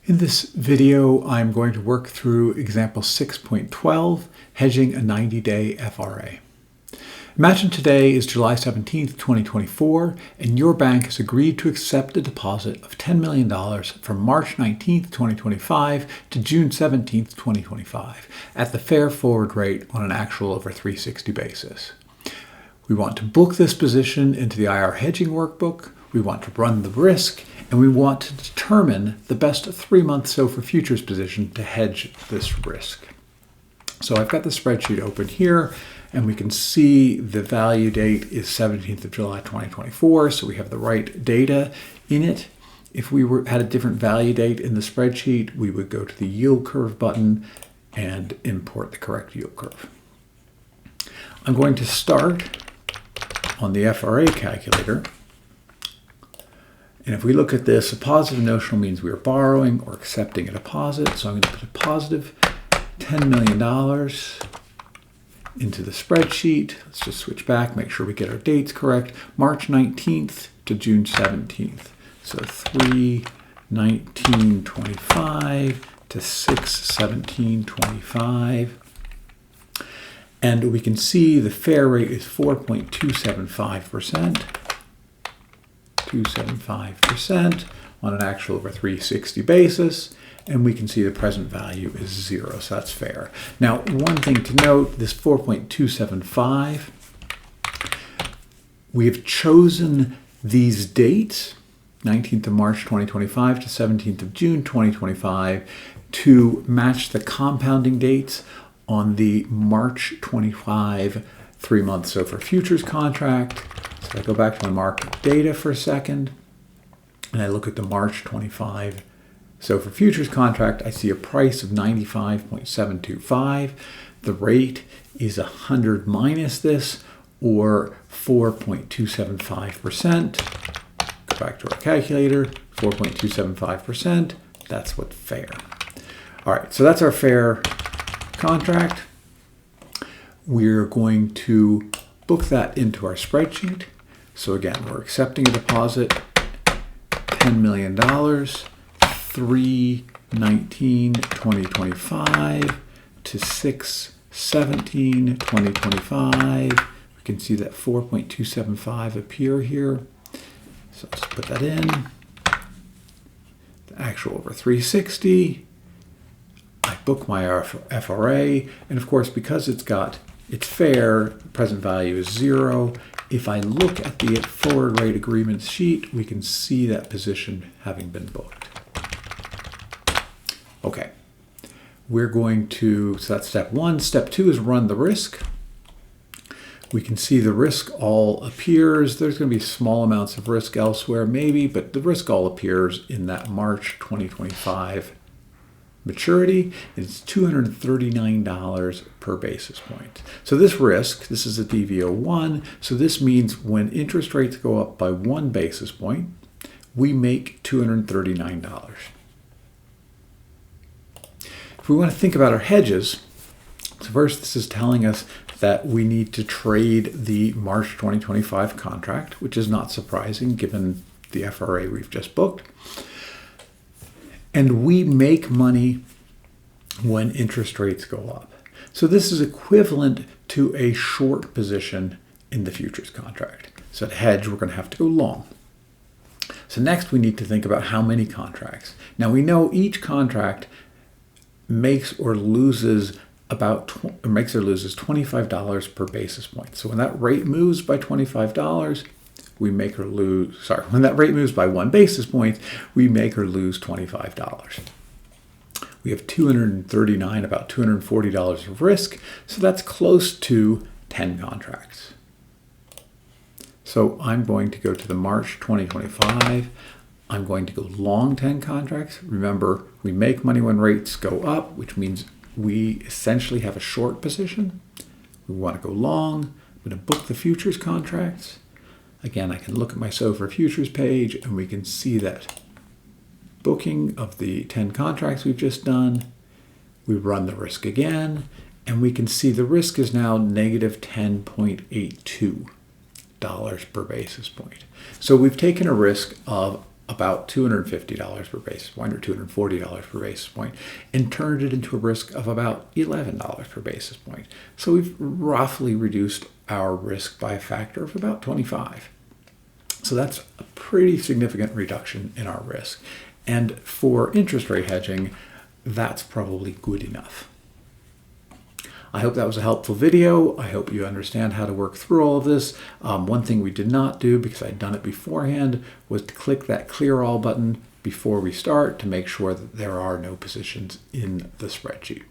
In this video, I'm going to work through example 6.12, hedging a 90-day FRA. Imagine today is July 17th, 2024, and your bank has agreed to accept a deposit of $10 million from March 19th, 2025 to June 17th, 2025 at the fair forward rate on an actual over 360 basis. We want to book this position into the IR Hedging workbook, we want to run the risk, and we want to determine the best 3-month SOFR futures position to hedge this risk. So I've got the spreadsheet open here, and we can see the value date is 17th of July 2024, so we have the right data in it. If we had a different value date in the spreadsheet, we would go to the yield curve button and import the correct yield curve. I'm going to start on the FRA calculator. And if we look at this, a positive notional means we are borrowing or accepting a deposit. So I'm going to put a positive $10 million into the spreadsheet. Let's just switch back, make sure we get our dates correct. March 19th to June 17th. So 3/19/25 to 6/17/25. And we can see the fair rate is 4.275%. 275% on an actual over 360 basis, and we can see the present value is 0, so that's fair. Now, one thing to note, this 4.275, we have chosen these dates, 19th of March 2025 to 17th of June 2025, to match the compounding dates on the March 25 3-month SOFR futures contract. So I go back to my market data for a second, and I look at the March 25 SOFR futures contract. I see a price of 95.725. The rate is 100 minus this, or 4.275%. Go back to our calculator, 4.275%. That's what's fair. All right, so that's our fair contract. We're going to book that into our spreadsheet. So again, we're accepting a deposit, $10 million, 3/19/2025 to 6/17/2025. We can see that 4.275 appear here. So let's put that in. The actual over 360. I book my FRA, and of course, because it's fair, present value is 0. If I look at the forward rate agreements sheet, we can see that position having been booked. Okay, we're going to, so that's step 1. Step 2 is run the risk. We can see the risk all appears. There's going to be small amounts of risk elsewhere maybe, but the risk all appears in that March 2025 maturity. It's $239 per basis point. So this risk, this is a DV01, so this means when interest rates go up by 1 basis point, we make $239. If we want to think about our hedges, so first this is telling us that we need to trade the March 2025 contract, which is not surprising given the FRA we've just booked. And we make money when interest rates go up. So this is equivalent to a short position in the futures contract. So to hedge, we're going to have to go long. So next we need to think about how many contracts. Now we know each contract makes or loses $25 per basis point. So when that rate moves by $25, we make or lose, when that rate moves by 1 basis point, we make or lose $25. We have $239, about $240 of risk, so that's close to 10 contracts. So I'm going to go to the March 2025. I'm going to go long 10 contracts. Remember, we make money when rates go up, which means we essentially have a short position. We want to go long. I'm going to book the futures contracts. Again, I can look at my SOFR futures page, and we can see that booking of the 10 contracts we've just done. We run the risk again, and we can see the risk is now negative $10.82 per basis point. So we've taken a risk of about $250 per basis point or $240 per basis point and turned it into a risk of about $11 per basis point. So we've roughly reduced our risk by a factor of about 25. So that's a pretty significant reduction in our risk. And for interest rate hedging, that's probably good enough. I hope that was a helpful video. I hope you understand how to work through all of this. One thing we did not do, because I'd done it beforehand, was to click that clear all button before we start to make sure that there are no positions in the spreadsheet.